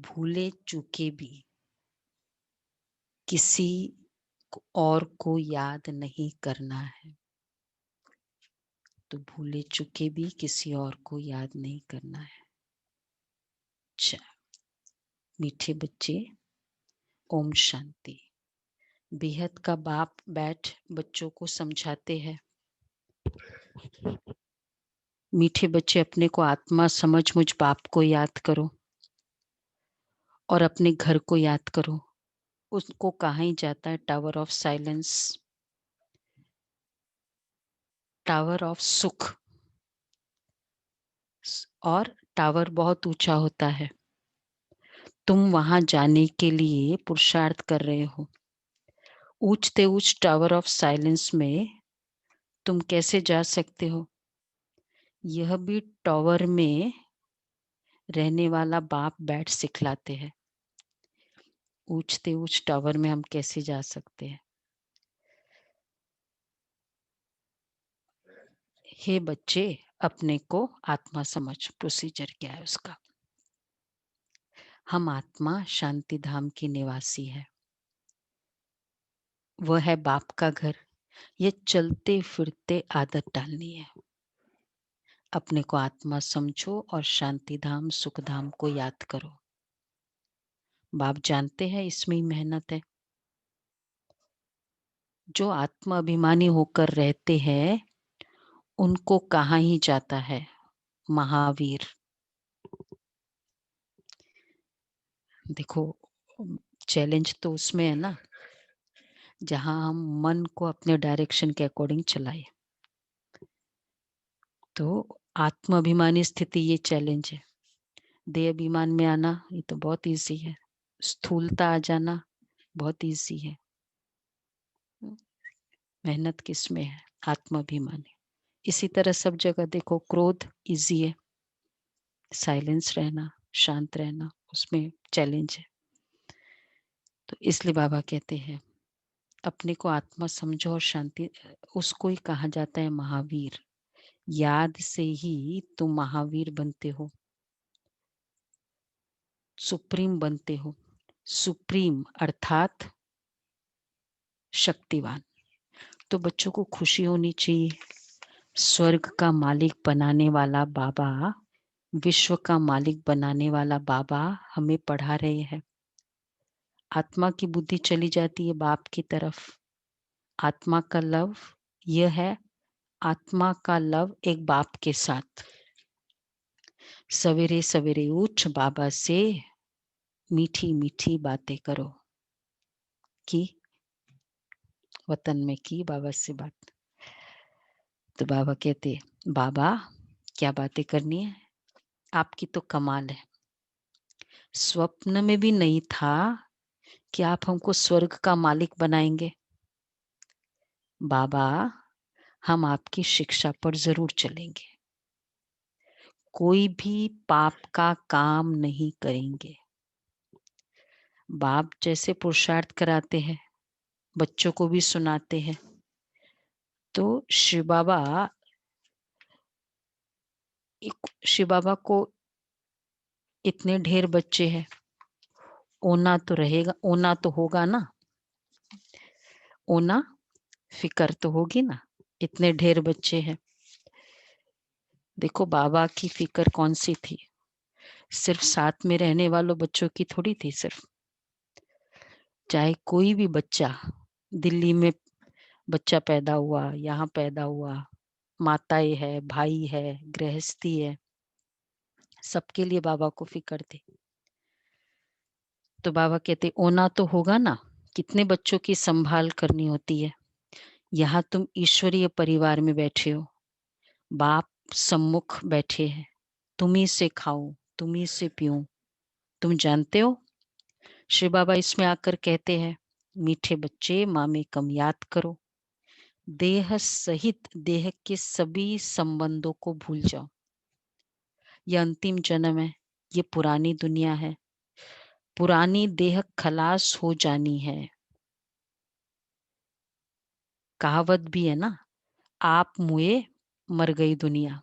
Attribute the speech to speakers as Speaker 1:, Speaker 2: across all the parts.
Speaker 1: भूले चूके भी किसी और को याद नहीं करना है। तो भूले चूके भी किसी और को याद नहीं करना है। अच्छा, मीठे बच्चे, ओम शांति। बेहद का बाप बैठ बच्चों को समझाते हैं। मीठे बच्चे, अपने को आत्मा समझ मुझ बाप को याद करो और अपने घर को याद करो। उसको कहाँ ही जाता है? Tower of silence, tower of सुख। और टावर बहुत ऊंचा होता है। तुम वहां जाने के लिए पुरुषार्थ कर रहे हो। ऊंचते ऊंच टावर ऑफ साइलेंस में तुम कैसे जा सकते हो? यह भी टावर में रहने वाला बाप बैठ सिखलाते हैं। ऊंचते ऊंच टावर में हम कैसे जा सकते हैं? हे बच्चे, अपने को आत्मा समझ। प्रोसीजर क्या है उसका? हम आत्मा शांति धाम की निवासी है। वह है बाप का घर। ये चलते फिरते आदत डालनी है। अपने को आत्मा समझो और शांति धाम सुख धाम को याद करो। बाप जानते हैं इसमें ही मेहनत है। जो आत्मा अभिमानी होकर रहते हैं उनको कहाँ ही जाता है महावीर। देखो, चैलेंज तो उसमें है ना, जहां हम मन को अपने डायरेक्शन के अकॉर्डिंग चलाए। तो आत्म अभिमानी स्थिति ये चैलेंज है। देह अभिमान में आना ये तो बहुत इजी है। स्थूलता आ जाना बहुत इजी है। मेहनत किस में है? आत्म अभिमानी। इसी तरह सब जगह देखो, क्रोध इजी है, साइलेंस रहना, शांत रहना उसमें चैलेंज है। तो इसलिए बाबा कहते हैं अपने को आत्मा समझो और शांति। उसको ही कहा जाता है महावीर। याद से ही तुम महावीर बनते हो, सुप्रीम बनते हो। सुप्रीम अर्थात शक्तिवान। तो बच्चों को खुशी होनी चाहिए। स्वर्ग का मालिक बनाने वाला बाबा, विश्व का मालिक बनाने वाला बाबा हमें पढ़ा रहे हैं। आत्मा की बुद्धि चली जाती है बाप की तरफ। आत्मा का लव यह है, आत्मा का लव एक बाप के साथ। सवेरे सवेरे उठ बाबा से मीठी मीठी बातें करो। की वतन में की बाबा से बात। तो बाबा कहते, बाबा क्या बातें करनी है? आपकी तो कमाल है। स्वप्न में भी नहीं था कि आप हमको स्वर्ग का मालिक बनाएंगे। बाबा, हम आपकी शिक्षा पर जरूर चलेंगे। कोई भी पाप का काम नहीं करेंगे। बाप जैसे पुरुषार्थ कराते हैं बच्चों को भी सुनाते हैं। तो शिव बाबा को इतने ढेर बच्चे हैं, ओना तो रहेगा, ओना तो होगा ना, ओना फिकर तो होगी ना। इतने ढेर बच्चे हैं। देखो बाबा की फिकर कौन सी थी? सिर्फ साथ में रहने वालों बच्चों की थोड़ी थी सिर्फ। चाहे कोई भी बच्चा, दिल्ली में बच्चा पैदा हुआ, यहाँ पैदा हुआ, माताएं है, भाई है, गृहस्थी है, सबके लिए बाबा को फिक्र थी। तो बाबा कहते ओना तो होगा ना, कितने बच्चों की संभाल करनी होती है। यहाँ तुम ईश्वरीय परिवार में बैठे हो, बाप सम्मुख बैठे हैं, तुम्ही से खाऊं, तुम्ही से पीऊं। तुम जानते हो, श्री बाबा इसमें आकर कहते हैं, मीठे बच्चे माँ में कम याद करो। देह सहित देह के सभी संबंधों को भूल जाओ। यह अंतिम जन्म है, ये पुरानी दुनिया है। पुरानी देह खलास हो जानी है। कहावत भी है ना, आप मुए मर गई दुनिया।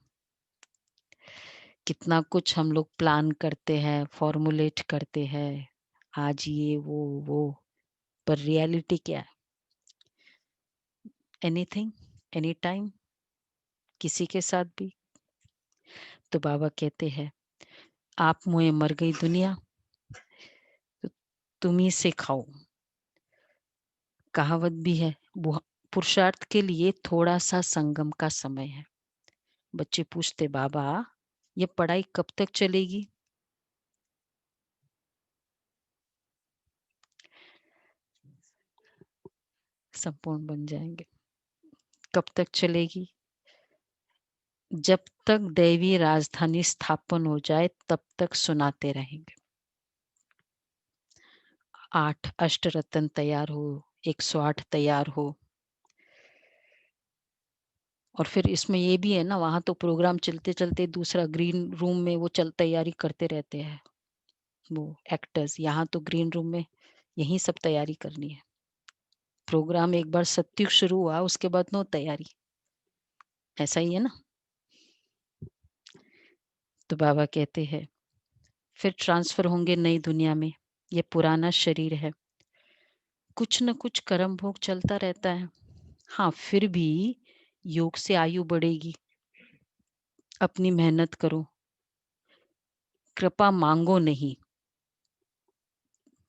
Speaker 1: कितना कुछ हम लोग प्लान करते हैं, फॉर्मुलेट करते हैं, आज ये वो, पर रियलिटी क्या है? एनीथिंग, एनी टाइम, किसी के साथ भी। तो बाबा कहते हैं, आप मुँहे मर गई दुनिया, तो तुम ही से खाओ। कहावत भी है, पुरुषार्थ के लिए थोड़ा सा संगम का समय है। बच्चे पूछते, बाबा ये पढ़ाई कब तक चलेगी? संपूर्ण बन जाएंगे। कब तक चलेगी? जब तक दैवी राजधानी स्थापन हो जाए तब तक सुनाते रहेंगे। 8 अष्टरत्न तैयार हो, 108 तैयार हो। और फिर इसमें ये भी है ना, वहां तो प्रोग्राम चलते चलते दूसरा ग्रीन रूम में वो चल तैयारी करते रहते हैं वो एक्टर्स। यहाँ तो ग्रीन रूम में यही सब तैयारी करनी है। प्रोग्राम एक बार सत्युग शुरू हुआ, उसके बाद नो तैयारी। ऐसा ही है ना। तो बाबा कहते हैं, फिर ट्रांसफर होंगे नई दुनिया में। ये पुराना शरीर है, कुछ न कुछ कर्म भोग चलता रहता है। हाँ, फिर भी योग से आयु बढ़ेगी। अपनी मेहनत करो, कृपा मांगो नहीं।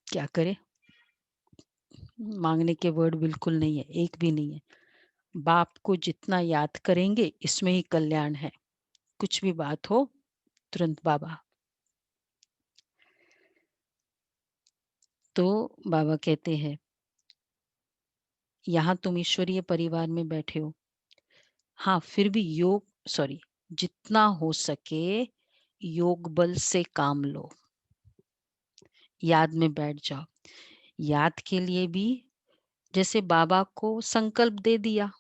Speaker 1: क्या करे? मांगने के वर्ड बिल्कुल नहीं है, एक भी नहीं है। बाप को जितना याद करेंगे इसमें ही कल्याण है। कुछ भी बात हो तुरंत बाबा। तो बाबा कहते हैं, यहाँ तुम ईश्वरीय परिवार में बैठे हो। हाँ, फिर भी योग सॉरी जितना हो सके योग बल से काम लो। याद में बैठ जाओ। याद के लिए भी जैसे बाबा को संकल्प दे दिया,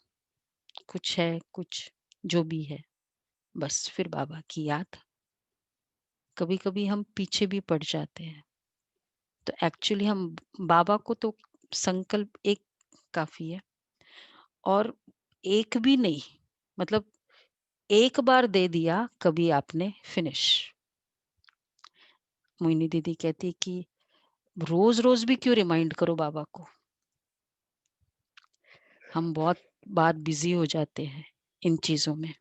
Speaker 1: कुछ है कुछ जो भी है, बस फिर बाबा की याद। कभी कभी हम पीछे भी पड़ जाते हैं, तो एक्चुअली हम बाबा को तो संकल्प एक काफी है। और एक भी नहीं, मतलब एक बार दे दिया कभी आपने, फिनिश। मोहिनी दीदी कहती कि रोज रोज भी क्यों रिमाइंड करो बाबा को। हम बहुत बार बिजी हो जाते हैं इन चीजों में,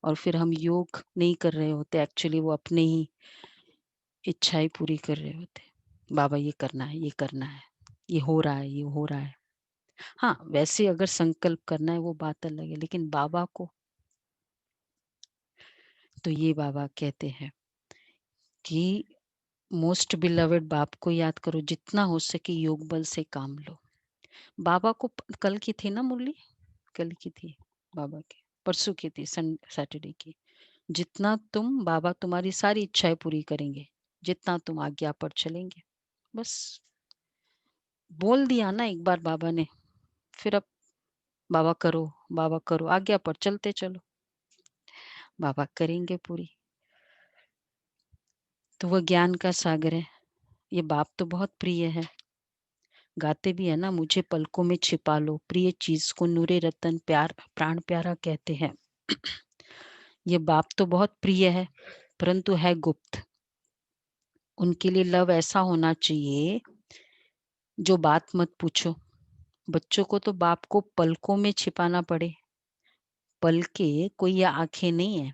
Speaker 1: और फिर हम योग नहीं कर रहे होते, एक्चुअली वो अपने ही इच्छाएं पूरी कर रहे होते। बाबा ये करना है, ये करना है, ये हो रहा है, ये हो रहा है। हाँ, वैसे अगर संकल्प करना है वो बात अलग है, लेकिन बाबा को तो ये बाबा कहते हैं कि मोस्ट बिलवेड बाप को याद करो, जितना हो सके योग बल से काम लो। बाबा को कल की थी ना मुरली, कल की थी बाबा की, परसों की थी, सैटरडे की। जितना तुम बाबा तुम्हारी सारी इच्छाएं पूरी करेंगे, जितना तुम आज्ञा पर चलेंगे। बस बोल दिया ना एक बार बाबा ने, फिर अब बाबा करो, बाबा करो, आज्ञा पर चलते चलो, बाबा करेंगे पूरी। तो वह ज्ञान का सागर है। ये बाप तो बहुत प्रिय है, गाते भी है ना, मुझे पलकों में छिपा लो, प्रिय चीज को नूरे रतन प्यार प्राण प्यारा कहते हैं। ये बाप तो बहुत प्रिय है, परंतु है गुप्त। उनके लिए लव ऐसा होना चाहिए जो बात मत पूछो। बच्चों को तो बाप को पलकों में छिपाना पड़े। पलके कोई ये आंखें नहीं है,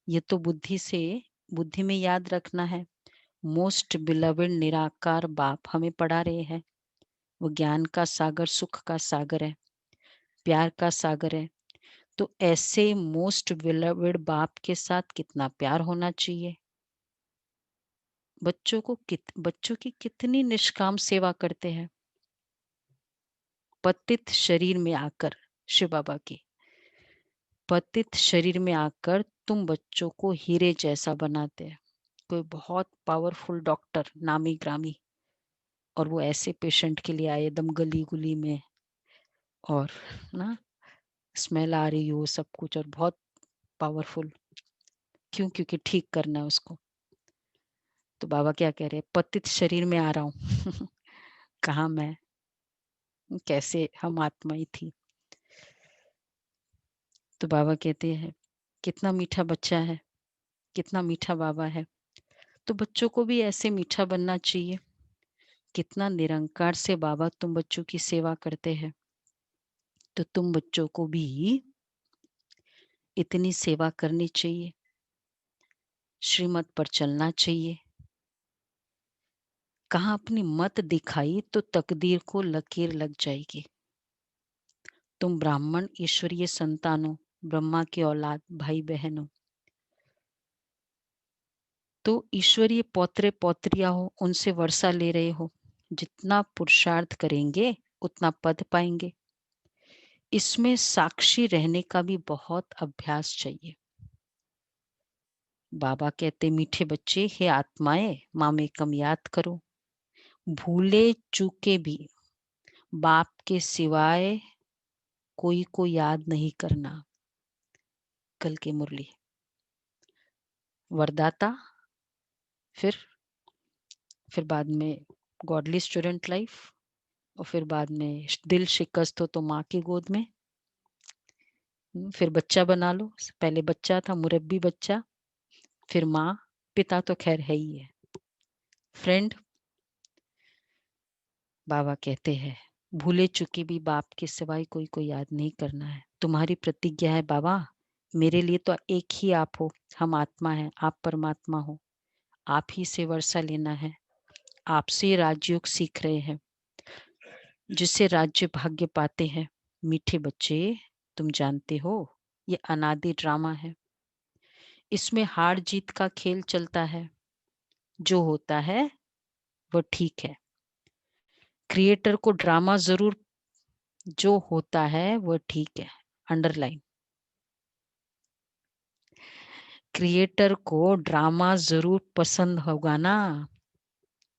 Speaker 1: ये तो बुद्धि में याद रखना है। मोस्ट बिलवेड निराकार बाप हमें पढ़ा रहे हैं। वो ज्ञान का सागर, सुख का सागर है, प्यार का सागर है। तो ऐसे मोस्ट बिलवेड बाप के साथ कितना प्यार होना चाहिए। बच्चों की कितनी निष्काम सेवा करते हैं। पतित शरीर में आकर, शिव बाबा की पतित शरीर में आकर तुम बच्चों को हीरे जैसा बनाते हैं। कोई बहुत पावरफुल डॉक्टर नामी ग्रामी, और वो ऐसे पेशेंट के लिए आए एकदम गली गुली में, और ना स्मेल आ रही हो सब कुछ, और बहुत पावरफुल। क्यों? क्योंकि ठीक करना है उसको। तो बाबा क्या कह रहे हैं, पतित शरीर में आ रहा हूँ। कहा मैं, कैसे हम आत्मा ही थी। तो बाबा कहते हैं, कितना मीठा बच्चा है, कितना मीठा बाबा है। तो बच्चों को भी ऐसे मीठा बनना चाहिए। कितना निरंकार से बाबा तुम बच्चों की सेवा करते हैं, तो तुम बच्चों को भी इतनी सेवा करनी चाहिए, श्रीमत पर चलना चाहिए। कहाँ अपनी मत दिखाई तो तकदीर को लकीर लग जाएगी। तुम ब्राह्मण ईश्वरीय संतानों, ब्रह्मा की औलाद, भाई बहन हो, तो ईश्वरीय पौत्रे पौत्रियां हो, उनसे वर्षा ले रहे हो। जितना पुरुषार्थ करेंगे उतना पद पाएंगे। इसमें साक्षी रहने का भी बहुत अभ्यास चाहिए। बाबा कहते मीठे बच्चे, हे आत्माएं, माँ में कम याद करो। भूले चूके भी बाप के सिवाय कोई को याद नहीं करना। कल की मुरली। वरदाता, फिर बाद में गॉडली स्टूडेंट लाइफ, और फिर बाद में दिल शिकस्त हो तो माँ की गोद में। फिर बच्चा बना लो। पहले बच्चा था, मुरब्बी बच्चा, फिर माँ, पिता तो खैर है ही है। फ्रेंड, बाबा कहते हैं भूले चुके भी बाप के सिवाय कोई को याद नहीं करना है। तुम्हारी प्रतिज्ञा है बाबा, मेरे लिए तो एक ही आप हो। हम आत्मा है, आप परमात्मा हो। आप ही से वर्षा लेना है। आपसे राजयोग सीख रहे हैं, जिससे राज्य भाग्य पाते हैं। मीठे बच्चे, तुम जानते हो ये अनादि ड्रामा है। इसमें हार जीत का खेल चलता है। जो होता है वो ठीक है। क्रिएटर को ड्रामा जरूर, जो होता है वो ठीक है। अंडरलाइन, क्रिएटर को ड्रामा जरूर पसंद होगा ना।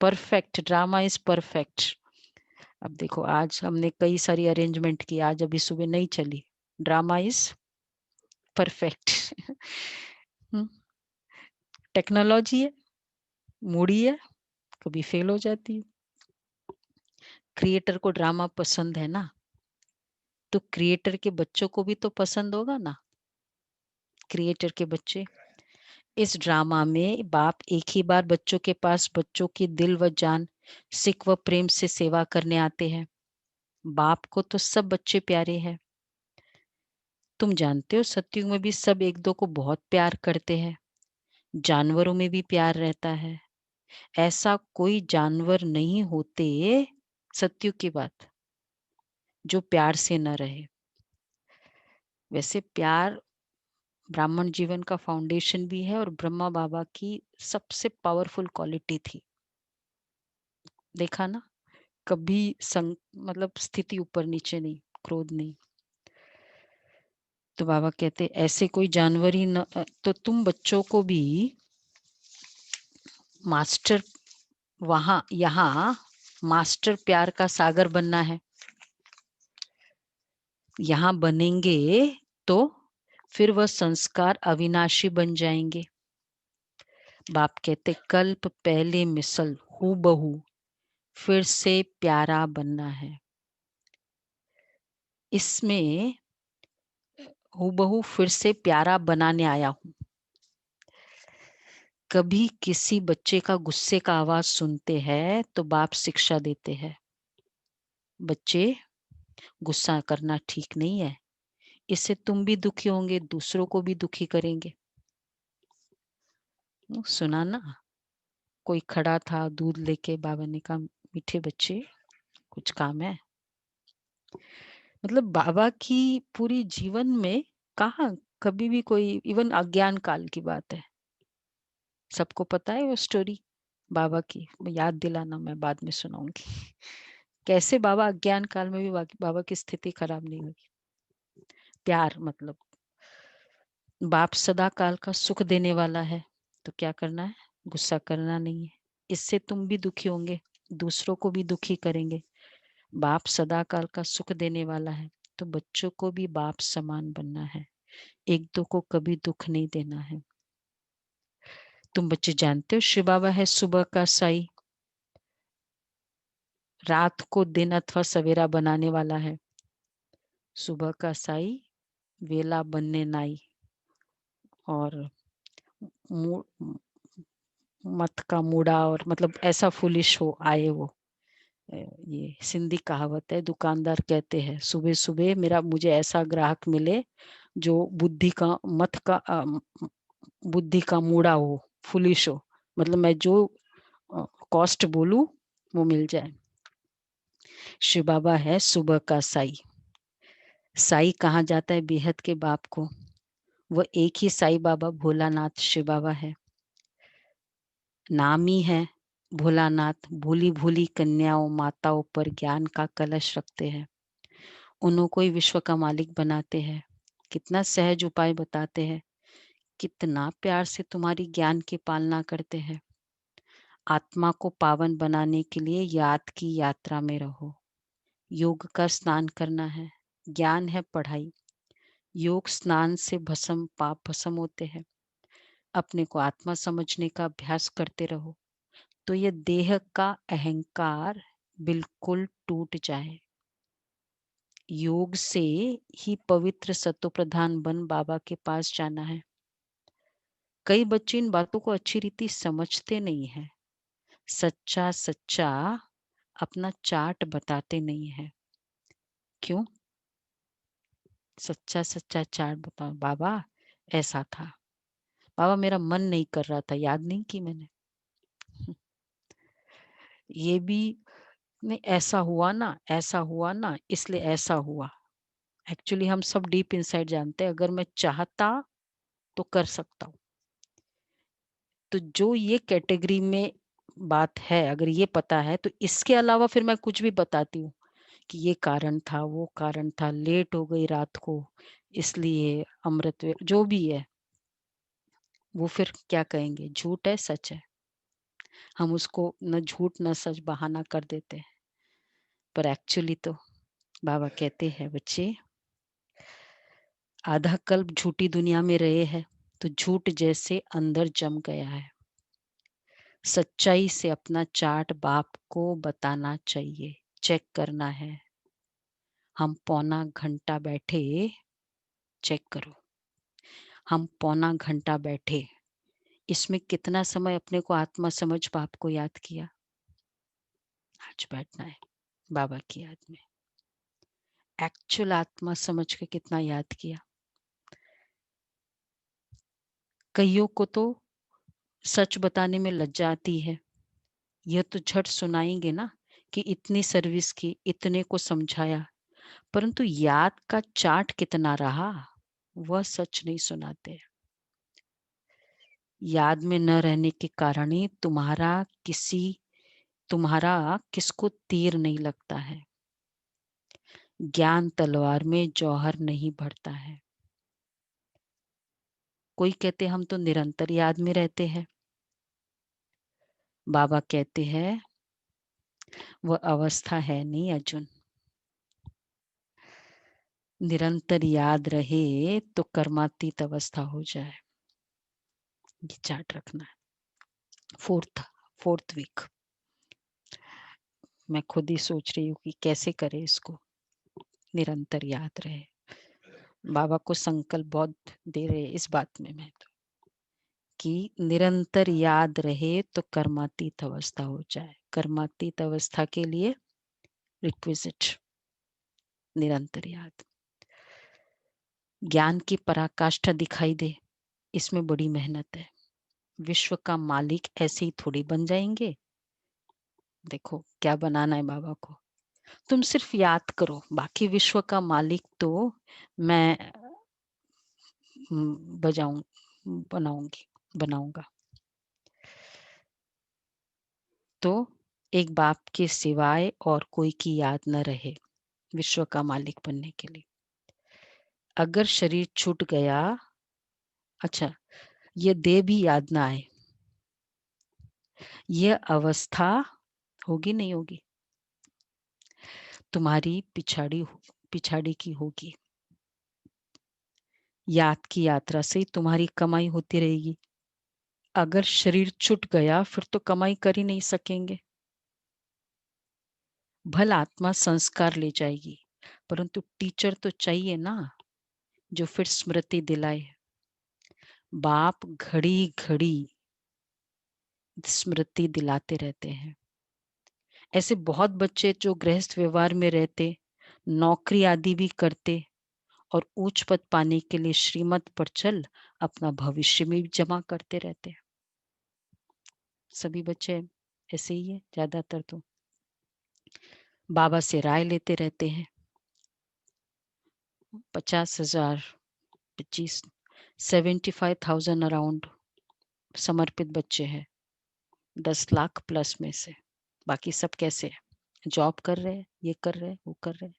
Speaker 1: Perfect drama is perfect. अब देखो, आज हमने कई सारी अरेंजमेंट की, आज अभी सुबह नहीं चली। Drama is perfect. टेक्नोलॉजी है, मूडी है, कभी फेल हो जाती है। क्रिएटर को ड्रामा पसंद है ना, तो क्रिएटर के बच्चों को भी तो पसंद होगा ना। क्रिएटर के बच्चे इस ड्रामा में बाप एक ही बार बच्चों के पास बच्चों की दिल व जान, सिक व प्रेम से सेवा करने आते हैं। बाप को तो सब बच्चे प्यारे हैं। तुम जानते हो सतयुग में भी सब एक दो को बहुत प्यार करते हैं। जानवरों में भी प्यार रहता है। ऐसा कोई जानवर नहीं होते, सतयुग की बात, जो प्यार से न रहे। वैसे प्यार ब्राह्मण जीवन का फाउंडेशन भी है और ब्रह्मा बाबा की सबसे पावरफुल क्वालिटी थी। देखा ना, कभी मतलब स्थिति ऊपर नीचे नहीं, क्रोध नहीं। तो बाबा कहते ऐसे कोई जानवर ही न, तो तुम बच्चों को भी मास्टर, वहां यहाँ मास्टर प्यार का सागर बनना है। यहाँ बनेंगे तो फिर वह संस्कार अविनाशी बन जाएंगे। बाप कहते कल्प पहले मिसल हूबहू फिर से प्यारा बनना है। इसमें हूबहू फिर से प्यारा बनाने आया हूं। कभी किसी बच्चे का गुस्से का आवाज सुनते हैं तो बाप शिक्षा देते हैं, बच्चे गुस्सा करना ठीक नहीं है। इससे तुम भी दुखी होंगे, दूसरों को भी दुखी करेंगे। सुना ना, कोई खड़ा था दूध लेके, बाबा ने कहा मीठे बच्चे कुछ काम है। मतलब बाबा की पूरी जीवन में कहा कभी भी कोई, इवन अज्ञान काल की बात है, सबको पता है वो स्टोरी बाबा की। याद दिलाना, मैं बाद में सुनाऊंगी। कैसे बाबा अज्ञान काल में भी बाबा की स्थिति खराब नहीं हुई। प्यार मतलब बाप सदा काल का सुख देने वाला है, तो क्या करना है, गुस्सा करना नहीं है। इससे तुम भी दुखी होंगे, दूसरों को भी दुखी करेंगे। बाप सदा काल का सुख देने वाला है, तो बच्चों को भी बाप समान बनना है। एक दो को कभी दुख नहीं देना है। तुम बच्चे जानते हो शिव बाबा है सुबह का साई, रात को दिन अथवा सवेरा बनाने वाला है। सुबह का साई, वेला बनने नाई, और मत का मूड़ा, और मतलब ऐसा फुलिश हो आए वो। ये सिंधी कहावत है। दुकानदार कहते हैं सुबह सुबह मेरा मुझे ऐसा ग्राहक मिले जो बुद्धि का मूड़ा हो, फुलिश हो, मतलब मैं जो कॉस्ट बोलूं वो मिल जाए। शिव बाबा है सुबह का साई। साई कहा जाता है बेहद के बाप को। वो एक ही साई बाबा भोलानाथ शिव बाबा है। नाम ही है भोलानाथ। भूली भूली कन्याओं माताओं पर ज्ञान का कलश रखते हैं, उन्हों को ही विश्व का मालिक बनाते हैं। कितना सहज उपाय बताते हैं, कितना प्यार से तुम्हारी ज्ञान की पालना करते हैं। आत्मा को पावन बनाने के लिए याद की यात्रा में रहो। योग का स्नान करना है, ज्ञान है पढ़ाई। योग स्नान से भस्म पाप भस्म होते हैं। अपने को आत्मा समझने का अभ्यास करते रहो, तो ये देह का अहंकार बिल्कुल टूट जाए। योग से ही पवित्र सत्व प्रधान बन बाबा के पास जाना है। कई बच्चे इन बातों को अच्छी रीति समझते नहीं है। सच्चा सच्चा अपना चार्ट बताते नहीं है। क्यों? सच्चा सच्चा चार्ट बताओ। बाबा ऐसा था, बाबा मेरा मन नहीं कर रहा था, याद नहीं की मैंने। ये भी नहीं, ऐसा हुआ ना इसलिए ऐसा हुआ। एक्चुअली हम सब डीप इनसाइड जानते हैं अगर मैं चाहता तो कर सकता हूँ। तो जो ये कैटेगरी में बात है, अगर ये पता है तो इसके अलावा फिर मैं कुछ भी बताती हूँ कि ये कारण था, वो कारण था, लेट हो गई रात को इसलिए, जो भी है वो फिर क्या कहेंगे, झूठ है सच है। हम उसको न झूठ न सच बहाना कर देते हैं, पर एक्चुअली तो बाबा कहते हैं बच्चे आधा कल्प झूठी दुनिया में रहे हैं तो झूठ जैसे अंदर जम गया है। सच्चाई से अपना चार्ट बाप को बताना चाहिए, चेक करना है। हम पौना घंटा बैठे, चेक करो, हम पौना घंटा बैठे, इसमें कितना समय अपने को आत्मा समझ बाप को याद किया। आज बैठना है बाबा की याद में, एक्चुअल आत्मा समझ के कितना याद किया। कईयों को तो सच बताने में लज्जा आती है। यह तो झट सुनाएंगे ना कि इतनी सर्विस की, इतने को समझाया, परंतु याद का चार्ट कितना रहा वह सच नहीं सुनाते। याद में न रहने के कारण ही तुम्हारा किसको तीर नहीं लगता है। ज्ञान तलवार में जौहर नहीं भरता है। कोई कहते हम तो निरंतर याद में रहते हैं। बाबा कहते हैं वह अवस्था है नहीं अर्जुन। निरंतर याद रहे तो कर्मातीत अवस्था हो जाए। ये चार्ट रखना है। फोर्थ वीक मैं खुद ही सोच रही हूँ कि कैसे करें इसको, निरंतर याद रहे। बाबा को संकल्प बहुत दे रहे इस बात में मैं तो, कि निरंतर याद रहे तो कर्मातीत अवस्था हो जाए। कर्मातीत अवस्था के लिए रिक्विजिट निरंतर याद। ज्ञान की पराकाष्ठा दिखाई दे, इसमें बड़ी मेहनत है। विश्व का मालिक ऐसे ही थोड़ी बन जाएंगे। देखो क्या बनाना है बाबा को, तुम सिर्फ याद करो, बाकी विश्व का मालिक तो मैं बजाऊं बनाऊंगा। तो एक बाप के सिवाय और कोई की याद न रहे विश्व का मालिक बनने के लिए। अगर शरीर छूट गया, अच्छा ये देह भी याद ना आए, ये अवस्था होगी नहीं होगी, तुम्हारी पिछाड़ी की होगी। याद की यात्रा से तुम्हारी कमाई होती रहेगी। अगर शरीर छूट गया फिर तो कमाई कर ही नहीं सकेंगे। भल आत्मा संस्कार ले जाएगी, परंतु टीचर तो चाहिए ना जो फिर स्मृति दिलाए। बाप घड़ी-घड़ी स्मृति दिलाते रहते हैं। ऐसे बहुत बच्चे जो गृहस्थ व्यवहार में रहते, नौकरी आदि भी करते और उच्च पद पाने के लिए श्रीमत पर चल अपना भविष्य में भी जमा करते रहते हैं। सभी बच्चे ऐसे ही है ज्यादातर तो। बाबा से राय लेते रहते हैं। 50,000, 25, 75,000 अराउंड समर्पित बच्चे हैं 10 लाख प्लस में से। बाकी सब कैसे है? जॉब कर रहे हैं, ये कर रहे हैं, वो कर रहे हैं।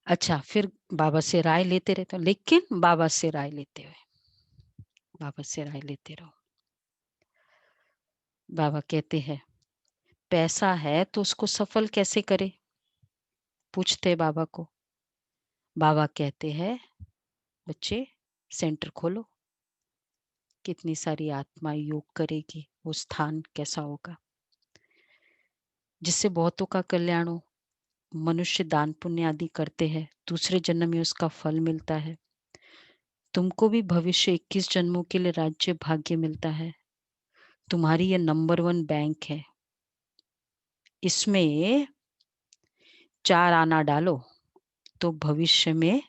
Speaker 1: अच्छा, फिर बाबा से राय लेते रहते हो, लेकिन बाबा से राय लेते हुए, बाबा से राय लेते रहो। बाबा कहते हैं पैसा है तो उसको सफल कैसे करे, पूछते बाबा को। बाबा कहते हैं बच्चे सेंटर खोलो, कितनी सारी आत्मा योग करेगी, वो स्थान कैसा होगा जिससे बहुतों का कल्याण हो। मनुष्य दान पुण्य आदि करते हैं, दूसरे जन्म में उसका फल मिलता है। तुमको भी भविष्य 21 जन्मों के लिए राज्य भाग्य मिलता है। तुम्हारी ये नंबर 1 बैंक है, इसमें 4 आना डालो तो भविष्य में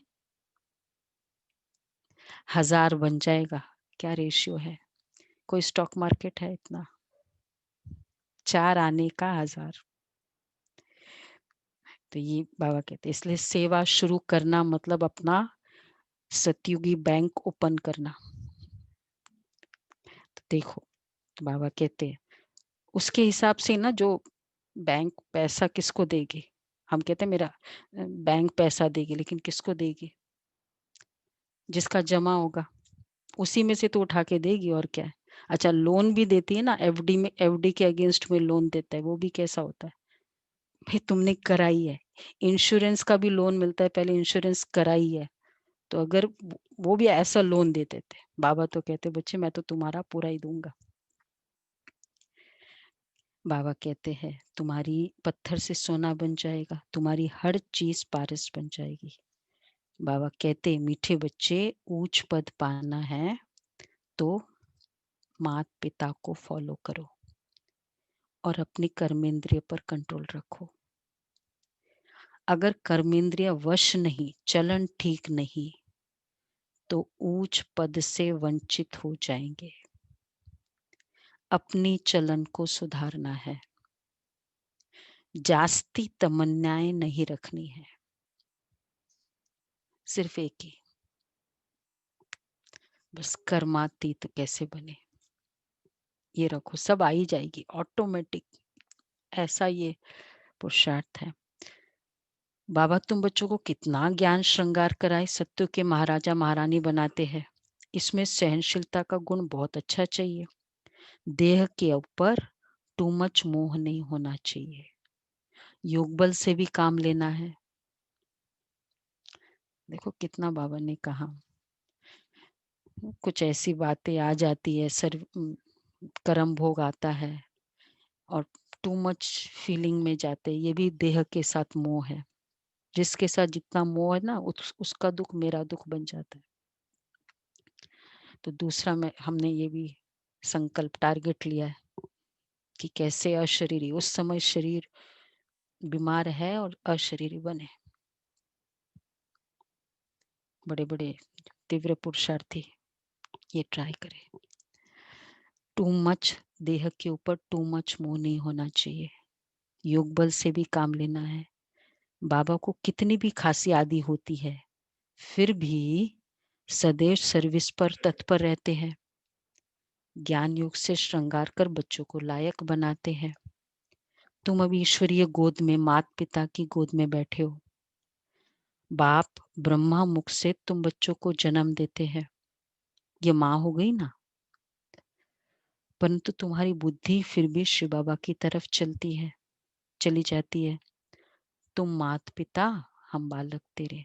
Speaker 1: 1000 बन जाएगा। क्या रेशियो है? कोई स्टॉक मार्केट है इतना? 4 आने का 1000। तो ये बाबा कहते हैं, इसलिए सेवा शुरू करना मतलब अपना सतयुगी बैंक ओपन करना। तो देखो, तो बाबा कहते हैं उसके हिसाब से ना, जो बैंक पैसा किसको देगी? हम कहते हैं मेरा बैंक पैसा देगी, लेकिन किसको देगी? जिसका जमा होगा उसी में से तो उठा के देगी, और क्या है। अच्छा, लोन भी देती है ना, एफडी में, एफडी के अगेंस्ट में लोन देता है, वो भी कैसा होता है? भाई तुमने कराई है। इंश्योरेंस का भी लोन मिलता है, पहले इंश्योरेंस कराई है। तो अगर वो भी ऐसा लोन दे देते, बाबा तो कहते बच्चे मैं तो तुम्हारा पूरा ही दूंगा। बाबा कहते हैं तुम्हारी पत्थर से सोना बन जाएगा, तुम्हारी हर चीज पारस बन जाएगी। बाबा कहते मीठे बच्चे, ऊंच पद पाना है तो माता पिता को फॉलो करो और अपनी कर्मेंद्रिय पर कंट्रोल रखो। अगर कर्मेंद्रिय वश नहीं, चलन ठीक नहीं, तो ऊंच पद से वंचित हो जाएंगे। अपनी चलन को सुधारना है, जास्ती तमन्नाएं नहीं रखनी है, सिर्फ एक ही, बस कर्मातीत कैसे बने ये रखो, सब आ ही जाएगी ऑटोमेटिक। ऐसा ये पुरुषार्थ है। बाबा तुम बच्चों को कितना ज्ञान श्रृंगार कराए, सत्य के महाराजा महारानी बनाते हैं। इसमें सहनशीलता का गुण बहुत अच्छा चाहिए। देह के ऊपर टू मच मोह नहीं होना चाहिए। योग बल से भी काम लेना है। देखो कितना बाबा ने कहा, कुछ ऐसी बातें आ जाती है, कर्म भोग आता है और टू मच फीलिंग में जाते हैं, ये भी देह के साथ मोह है। जिसके साथ जितना मोह है ना, उसका दुख मेरा दुख बन जाता है। तो दूसरा में हमने ये भी संकल्प टारगेट लिया है कि कैसे अशरीरी, उस समय शरीर बीमार है और अशरीरी बने। बड़े बड़े तीव्र पुरुषार्थी ये ट्राई करें। टू मच, देह के ऊपर टू मच मोह नहीं होना चाहिए। योग बल से भी काम लेना है। बाबा को कितनी भी खांसी आदि होती है, फिर भी सदैव सर्विस पर तत्पर रहते हैं। ज्ञान योग से श्रृंगार कर बच्चों को लायक बनाते हैं। तुम अभी ईश्वरीय गोद में, माता पिता की गोद में बैठे हो। बाप ब्रह्मा मुख से तुम बच्चों को जन्म देते हैं, ये माँ हो गई ना। परंतु तुम्हारी बुद्धि फिर भी शिव बाबा की तरफ चली जाती है। तुम माता पिता, हम बालक तेरे।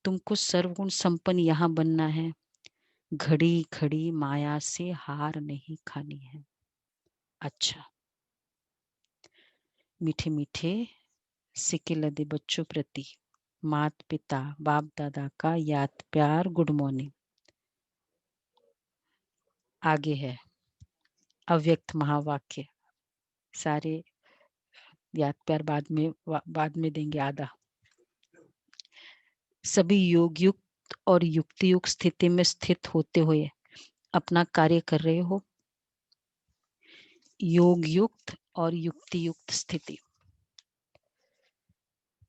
Speaker 1: तुमको सर्वगुण संपन्न यहाँ बनना है। घड़ी घड़ी माया से हार नहीं खानी है। अच्छा, मीठे मीठे सिके लदे बच्चों प्रति माता पिता बाप दादा का याद प्यार गुड मॉर्निंग। आगे है अव्यक्त महावाक्य। सारे याद प्यार बाद में देंगे आधा। सभी योग युक्त और युक्ति युक्त स्थिति में स्थित होते हुए अपना कार्य कर रहे हो। योग युक्त और युक्ति युक्त स्थिति,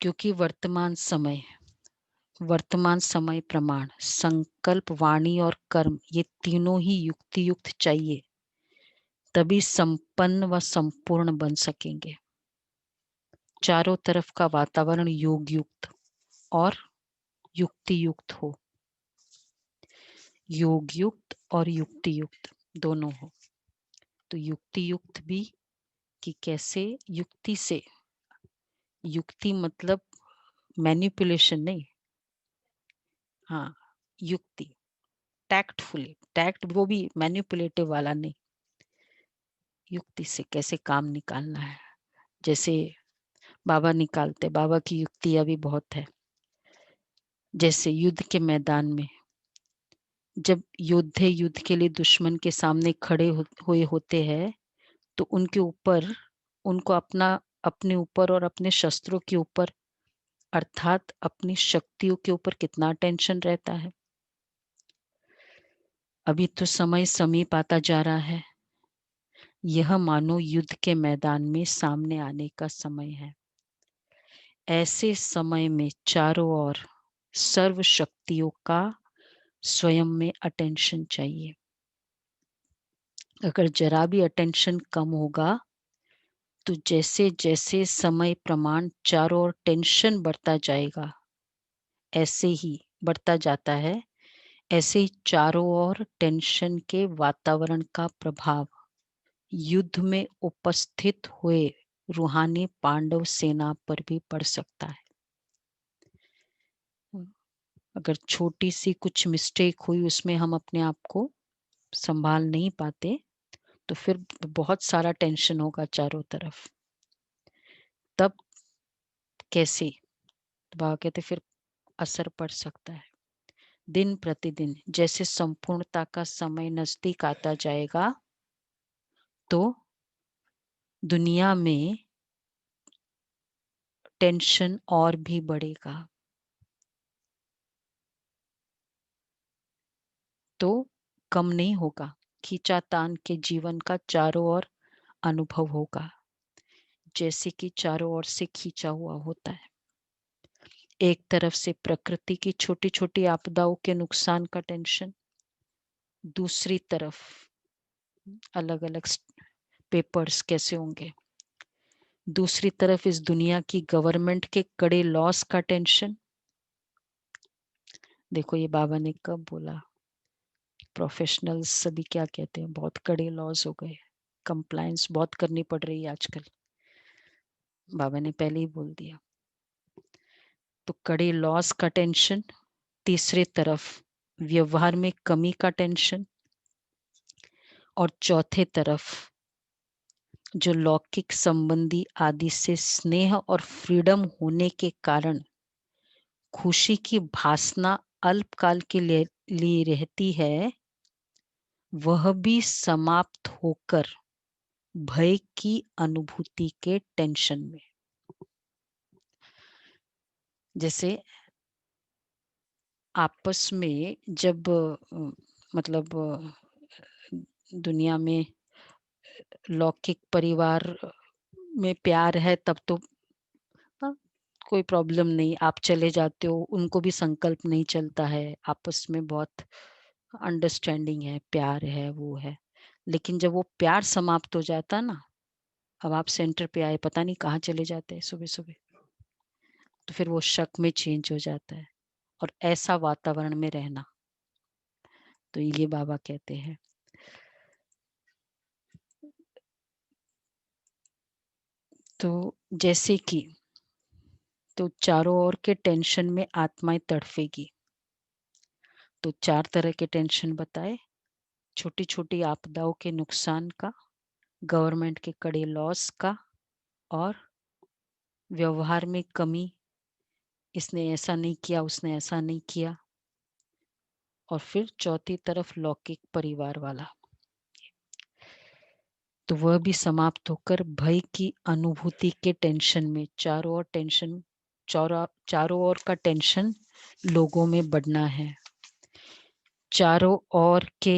Speaker 1: क्योंकि वर्तमान समय प्रमाण, संकल्प, वाणी और कर्म, ये तीनों ही युक्ति युक्त चाहिए, तभी संपन्न व संपूर्ण बन सकेंगे। चारों तरफ का वातावरण योग युक्त और युक्ति युक्त हो, योग युक्त और युक्ति युक्त दोनों हो। तो युक्ति युक्त भी कि कैसे युक्ति से, युक्ति मतलब मैनिपुलेशन नहीं, हाँ युक्ति, टैक्टफुली, टैक्ट वो भी मैनिपुलेटिव वाला नहीं, युक्ति से कैसे काम निकालना है। जैसे बाबा निकालते, बाबा की युक्तियां भी बहुत है। जैसे युद्ध के मैदान में जब योद्धे युद्ध के लिए दुश्मन के सामने खड़े हुए होते हैं, तो उनके ऊपर, उनको अपने ऊपर और अपने शस्त्रों के ऊपर, अर्थात अपनी शक्तियों के ऊपर कितना टेंशन रहता है। अभी तो समय समीप आता जा रहा है, यह मानो युद्ध के मैदान में सामने आने का समय है। ऐसे समय में चारों ओर सर्व शक्तियों का स्वयं में अटेंशन चाहिए। अगर जरा भी अटेंशन कम होगा तो जैसे जैसे समय प्रमाण चारों ओर टेंशन बढ़ता जाएगा, ऐसे ही बढ़ता जाता है, ऐसे ही चारों ओर टेंशन के वातावरण का प्रभाव युद्ध में उपस्थित हुए रूहानी पांडव सेना पर भी पड़ सकता है। अगर छोटी सी कुछ मिस्टेक हुई, उसमें हम अपने आप को संभाल नहीं पाते, तो फिर बहुत सारा टेंशन होगा चारों तरफ। तब कैसे, तो बाबा कहते फिर असर पड़ सकता है। दिन प्रतिदिन जैसे संपूर्णता का समय नजदीक आता जाएगा, तो दुनिया में टेंशन और भी बढ़ेगा। तो कम नहीं होगा, खींचातान के जीवन का चारों ओर अनुभव होगा, जैसे कि चारों ओर से खींचा हुआ होता है। एक तरफ से प्रकृति की छोटी छोटी आपदाओं के नुकसान का टेंशन, दूसरी तरफ अलग अलग पेपर्स कैसे होंगे, दूसरी तरफ इस दुनिया की गवर्नमेंट के कड़े लॉस का टेंशन। देखो ये बाबा ने कब बोला, प्रोफेशनल्स सभी क्या कहते हैं, बहुत कड़े लॉस हो गए, कंप्लायंस बहुत करनी पड़ रही है आजकल, बाबा ने पहले ही बोल दिया। तो कड़े लॉस का टेंशन, तीसरी तरफ व्यवहार में कमी का टेंशन, और चौथे तरफ जो लौकिक संबंधी आदि से स्नेह और फ्रीडम होने के कारण खुशी की भासना अल्पकाल के लिए रहती है, वह भी समाप्त होकर भय की अनुभूति के टेंशन में। जैसे आपस में जब मतलब दुनिया में लौकिक परिवार में प्यार है, तब तो हाँ, कोई प्रॉब्लम नहीं, आप चले जाते हो, उनको भी संकल्प नहीं चलता है, आपस में बहुत अंडरस्टैंडिंग है, प्यार है, वो है। लेकिन जब वो प्यार समाप्त हो जाता ना, अब आप सेंटर पे आए, पता नहीं कहाँ चले जाते हैं सुबह सुबह, तो फिर वो शक में चेंज हो जाता है, और ऐसा वातावरण में रहना, तो ये बाबा कहते हैं। तो जैसे कि, तो चारों ओर के टेंशन में आत्माएं तड़फेगी। तो 4 तरह के टेंशन बताए, छोटी छोटी आपदाओं के नुकसान का, गवर्नमेंट के कड़े लॉस का, और व्यवहार में कमी, इसने ऐसा नहीं किया, उसने ऐसा नहीं किया, और फिर चौथी तरफ लौकिक परिवार वाला। तो वह भी समाप्त होकर भय की अनुभूति के टेंशन में, चारों ओर का टेंशन लोगों में बढ़ना है। चारों ओर के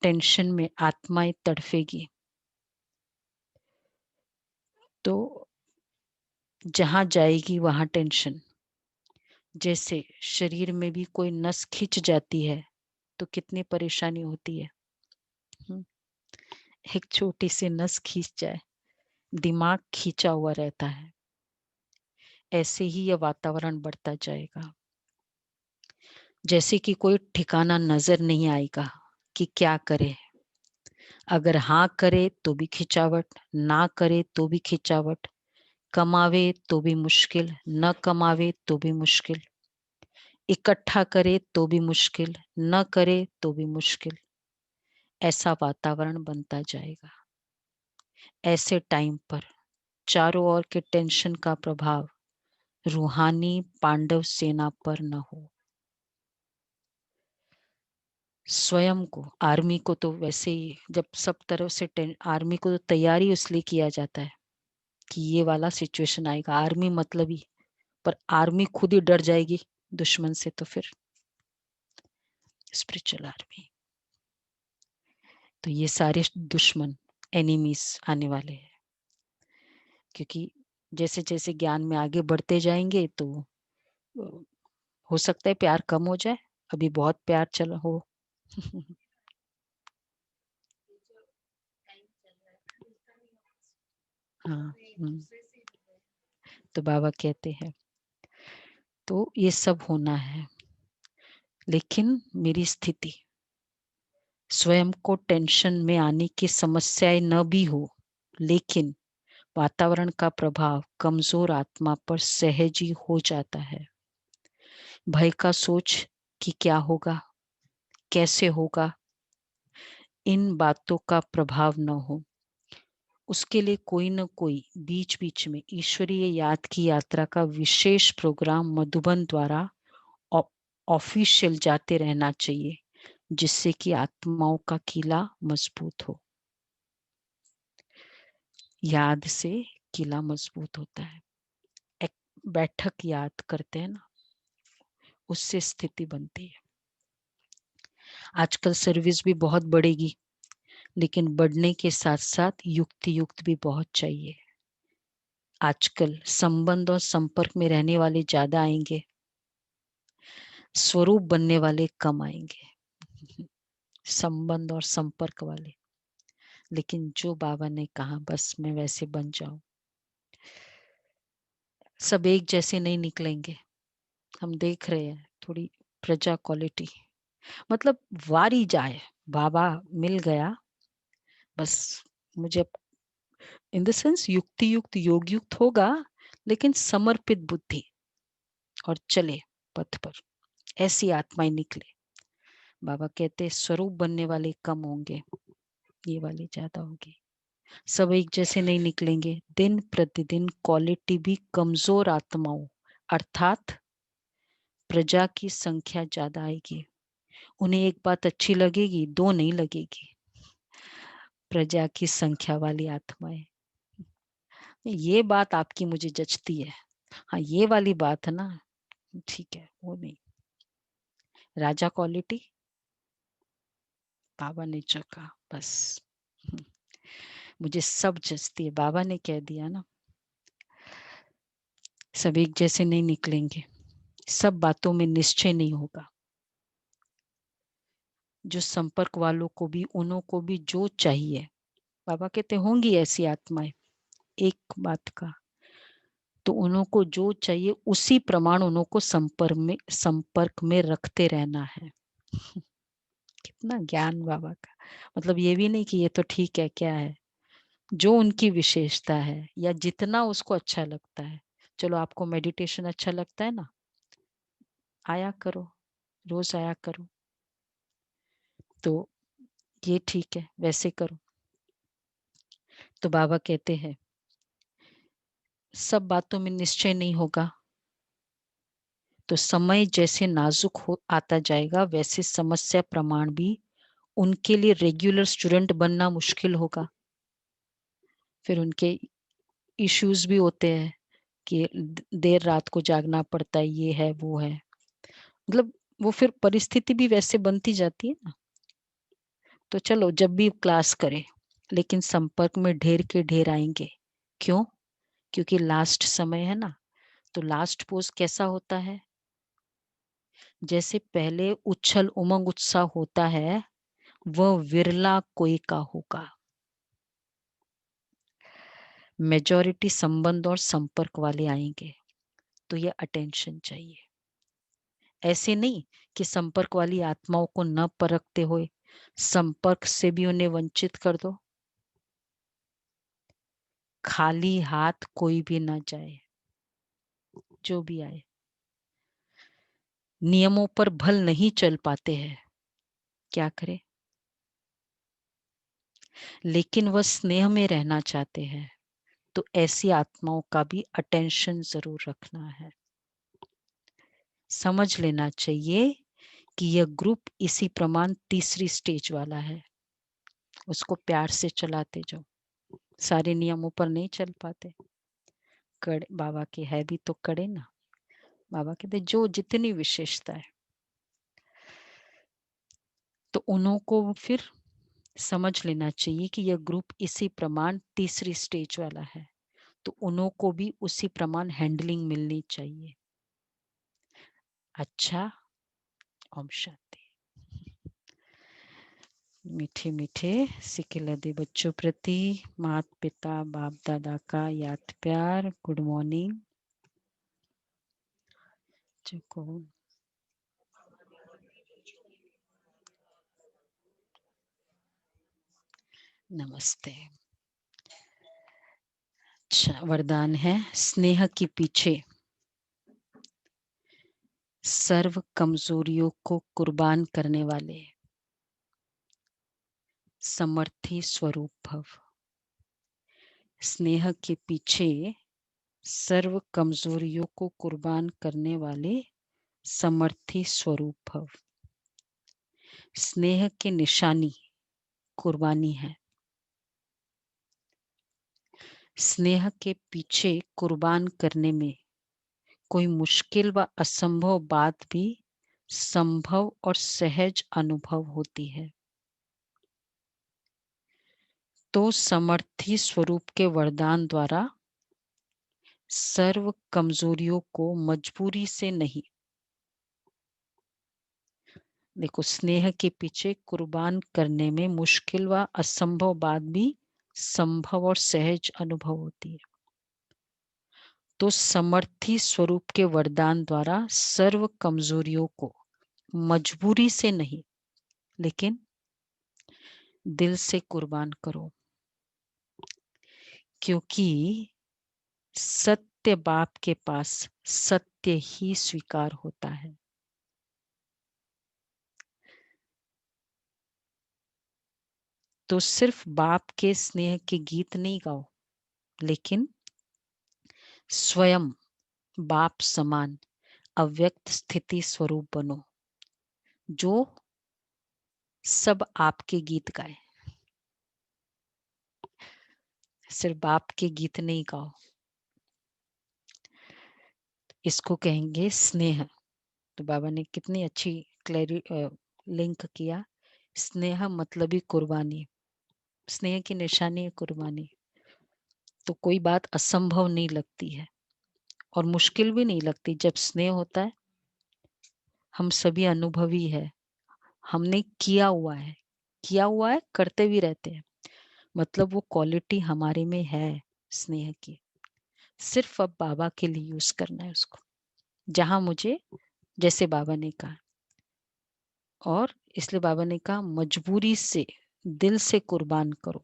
Speaker 1: टेंशन में आत्माएं तड़फेगी। तो जहां जाएगी वहां टेंशन। जैसे शरीर में भी कोई नस खिंच जाती है तो कितनी परेशानी होती है। एक छोटी सी नस खींच जाए, दिमाग खींचा हुआ रहता है। ऐसे ही यह वातावरण बढ़ता जाएगा। जैसे कि कोई ठिकाना नजर नहीं आएगा कि क्या करे। अगर हाँ करे तो भी खिंचावट, ना करे तो भी खिंचावट, कमावे तो भी मुश्किल, न कमावे तो भी मुश्किल, इकट्ठा करे तो भी मुश्किल, न करे तो भी मुश्किल। ऐसा वातावरण बनता जाएगा। ऐसे टाइम पर चारों ओर के टेंशन का प्रभाव रूहानी पांडव सेना पर न हो। स्वयं को, आर्मी को तो वैसे ही जब सब तरफ से आर्मी को तो तैयारी इसलिए किया जाता है कि ये वाला सिचुएशन आएगा। आर्मी मतलब ही, पर आर्मी खुद ही डर जाएगी दुश्मन से, तो फिर स्पिरिचुअल आर्मी। तो ये सारे दुश्मन, एनिमीज आने वाले हैं। क्योंकि जैसे जैसे ज्ञान में आगे बढ़ते जाएंगे तो हो सकता है प्यार कम हो जाए। अभी बहुत प्यार चल हो। हाँ। तो बाबा कहते हैं तो ये सब होना है, लेकिन मेरी स्थिति स्वयं को टेंशन में आने की समस्याएं न भी हो, लेकिन वातावरण का प्रभाव कमजोर आत्मा पर सहज ही हो जाता है। भय का सोच कि क्या होगा, कैसे होगा, इन बातों का प्रभाव न हो। उसके लिए कोई न कोई बीच बीच में ईश्वरीय याद की यात्रा का विशेष प्रोग्राम मधुबन द्वारा ऑफिशियल जाते रहना चाहिए, जिससे कि आत्माओं का किला मजबूत हो। याद से किला मजबूत होता है। एक बैठक याद करते हैं ना, उससे स्थिति बनती है। आजकल सर्विस भी बहुत बढ़ेगी, लेकिन बढ़ने के साथ साथ युक्ति युक्त भी बहुत चाहिए। आजकल संबंध और संपर्क में रहने वाले ज्यादा आएंगे, स्वरूप बनने वाले कम आएंगे। संबंध और संपर्क वाले। लेकिन जो बाबा ने कहा बस मैं वैसे बन जाऊं। सब एक जैसे नहीं निकलेंगे। हम देख रहे हैं थोड़ी प्रजा क्वालिटी, मतलब वारी जाए, बाबा मिल गया बस। मुझे इन द सेंस युक्ति युक्त योग युक्त होगा, लेकिन समर्पित बुद्धि और चले पथ पर, ऐसी आत्माएं निकले। बाबा कहते स्वरूप बनने वाले कम होंगे, ये वाले ज्यादा होंगे। सब एक जैसे नहीं निकलेंगे। दिन प्रतिदिन क्वालिटी भी कमजोर आत्माओं अर्थात प्रजा की संख्या ज्यादा आएगी। उन्हें एक बात अच्छी लगेगी, दो नहीं लगेगी। प्रजा की संख्या वाली आत्माएं, ये बात आपकी मुझे जचती है। हाँ ये वाली बात है ना, ठीक है, वो नहीं। राजा क्वालिटी बाबा ने चखा बस। मुझे सब जचती है, बाबा ने कह दिया ना। सब एक जैसे नहीं निकलेंगे, सब बातों में निश्चय नहीं होगा। जो संपर्क वालों को भी, उन्हों को भी जो चाहिए, बाबा कहते होंगी ऐसी आत्माएं एक बात का, तो उन्हों को जो चाहिए उसी प्रमाण उन्हों को संपर्क में रखते रहना है। कितना ज्ञान बाबा का। मतलब ये भी नहीं कि ये तो ठीक है, क्या है, जो उनकी विशेषता है या जितना उसको अच्छा लगता है। चलो आपको मेडिटेशन अच्छा लगता है ना, आया करो, रोज आया करो, तो ये ठीक है, वैसे करो। तो बाबा कहते हैं सब बातों में निश्चय नहीं होगा, तो समय जैसे नाजुक हो आता जाएगा, वैसे समस्या प्रमाण भी उनके लिए रेगुलर स्टूडेंट बनना मुश्किल होगा। फिर उनके इश्यूज भी होते हैं कि देर रात को जागना पड़ता है, ये है वो है, मतलब वो फिर परिस्थिति भी वैसे बनती जाती है ना। तो चलो जब भी क्लास करें, लेकिन संपर्क में ढेर के ढेर आएंगे। क्यों? क्योंकि लास्ट समय है ना। तो लास्ट पोज कैसा होता है? जैसे पहले उछल उमंग उत्साह होता है, वह विरला कोई का होगा। मेजॉरिटी संबंध और संपर्क वाले आएंगे, तो ये अटेंशन चाहिए। ऐसे नहीं कि संपर्क वाली आत्माओं को न परखते हुए संपर्क से भी उन्हें वंचित कर दो। खाली हाथ कोई भी ना जाए, जो भी आए। नियमों पर भल नहीं चल पाते हैं, क्या करें? लेकिन वह स्नेह में रहना चाहते हैं, तो ऐसी आत्माओं का भी अटेंशन जरूर रखना है। समझ लेना चाहिए कि यह ग्रुप इसी प्रमाण तीसरी स्टेज वाला है। उसको प्यार से चलाते जाओ, सारे नियमों पर नहीं चल पाते। कड़े बाबा के है भी तो कड़े ना। बाबा कहते जो जितनी विशेषता है, तो उन्हों को फिर समझ लेना चाहिए कि यह ग्रुप इसी प्रमाण तीसरी स्टेज वाला है, तो उन्हों को भी उसी प्रमाण हैंडलिंग मिलनी चाहिए। अच्छा, ओम शांति। मीठे मीठे सिकिलदे बच्चों प्रति माता पिता बाप दादा का याद प्यार। Good morning. नमस्ते। अच्छा, वरदान है स्नेह के पीछे सर्व कमजोरियों को कुर्बान करने वाले समर्थी स्वरूप भव। स्नेह के पीछे सर्व कमजोरियों को कुर्बान करने वाले समर्थी स्वरूप भव। स्नेह की निशानी कुर्बानी है। स्नेह के पीछे कुर्बान करने में कोई मुश्किल व असंभव बात भी संभव और सहज अनुभव होती है। तो समर्थी स्वरूप के वरदान द्वारा सर्व कमजोरियों को मजबूरी से नहीं, देखो स्नेह के पीछे कुर्बान करने में मुश्किल व असंभव बात भी संभव और सहज अनुभव होती है। तो समर्थी स्वरूप के वरदान द्वारा सर्व कमजोरियों को मजबूरी से नहीं, लेकिन दिल से कुर्बान करो, क्योंकि सत्य बाप के पास सत्य ही स्वीकार होता है। तो सिर्फ बाप के स्नेह के गीत नहीं गाओ, लेकिन स्वयं बाप समान अव्यक्त स्थिति स्वरूप बनो, जो सब आपके गीत गाए। सिर्फ बाप के गीत नहीं गाओ, इसको कहेंगे स्नेह। तो बाबा ने कितनी अच्छी लिंक किया। स्नेह मतलब ही कुर्बानी, स्नेह की निशानी है कुर्बानी। तो कोई बात असंभव नहीं लगती है और मुश्किल भी नहीं लगती जब स्नेह होता है। हम सभी अनुभवी है, हमने किया हुआ है, करते भी रहते हैं। मतलब वो क्वालिटी हमारे में है स्नेह की। सिर्फ अब बाबा के लिए यूज करना है उसको, जहां मुझे, जैसे बाबा ने कहा। और इसलिए बाबा ने कहा मजबूरी से दिल से कुर्बान करो,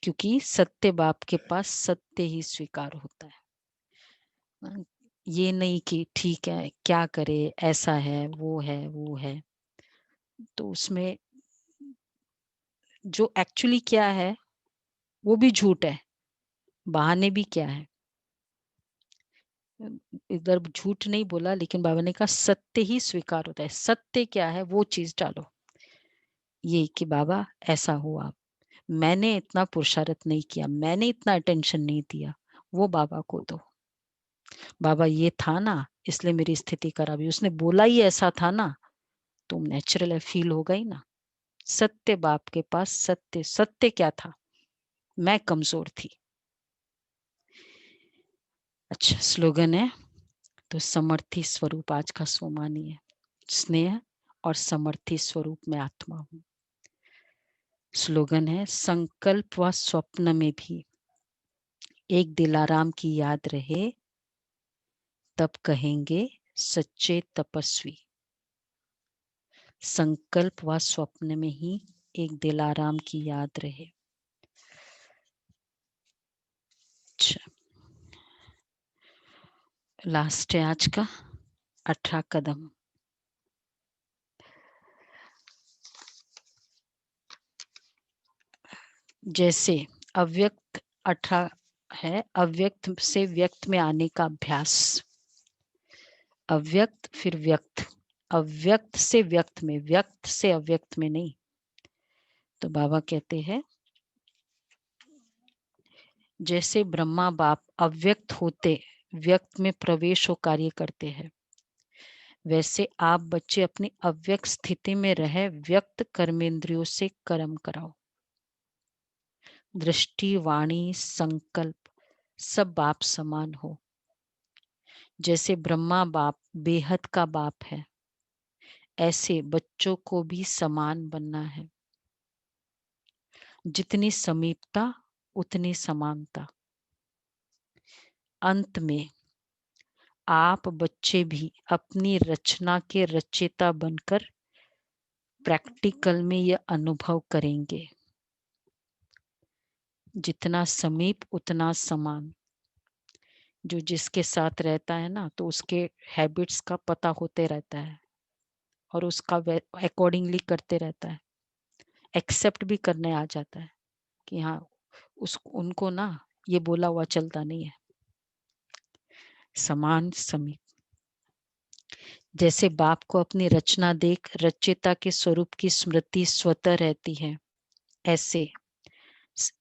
Speaker 1: क्योंकि सत्य बाप के पास सत्य ही स्वीकार होता है। ये नहीं कि ठीक है क्या करे, ऐसा है वो है वो है। तो उसमें जो एक्चुअली क्या है वो भी झूठ है, बहाने भी क्या है। इधर झूठ नहीं बोला, लेकिन बाबा ने कहा सत्य ही स्वीकार होता है। सत्य क्या है वो चीज डालो, ये कि बाबा ऐसा हुआ, मैंने इतना पुरुषार्थ नहीं किया, मैंने इतना अटेंशन नहीं दिया, वो बाबा को दो। बाबा ये था ना, इसलिए मेरी स्थिति खराब हुई, उसने बोला ही ऐसा था ना, तुम नेचुरल फील होगा ही ना। सत्य बाप के पास सत्य, सत्य क्या था? मैं कमजोर थी। अच्छा स्लोगन है, तो समर्थी स्वरूप आज का सोमानी है, स्नेह और समर्थी स्वरूप में आत्मा हूं। स्लोगन है, संकल्प व स्वप्न में भी एक दिलाराम की याद रहे, तब कहेंगे सच्चे तपस्वी। संकल्प व स्वप्न में ही एक दिलाराम की याद रहे। अच्छा लास्ट है आज का 18 कदम। जैसे अव्यक्त 18 है, अव्यक्त से व्यक्त में आने का अभ्यास। अव्यक्त फिर व्यक्त, अव्यक्त से व्यक्त में, व्यक्त से अव्यक्त में नहीं। तो बाबा कहते हैं जैसे ब्रह्मा बाप अव्यक्त होते व्यक्त में प्रवेश और कार्य करते हैं, वैसे आप बच्चे अपनी अव्यक्त स्थिति में रहे व्यक्त कर्मेंद्रियों से कर्म कराओ। दृष्टि वाणी संकल्प सब बाप समान हो। जैसे ब्रह्मा बाप बेहद का बाप है, ऐसे बच्चों को भी समान बनना है। जितनी समीपता उतनी समानता। अंत में आप बच्चे भी अपनी रचना के रचयिता बनकर प्रैक्टिकल में यह अनुभव करेंगे, जितना समीप उतना समान। जो जिसके साथ रहता है ना, तो उसके हैबिट्स का पता होते रहता है और उसका अकॉर्डिंगली करते रहता है, एक्सेप्ट भी करने आ जाता है कि हाँ उस उनको ना ये बोला हुआ चलता नहीं है। समान समीप। जैसे बाप को अपनी रचना देख रचयिता के स्वरूप की स्मृति स्वतः रहती है, ऐसे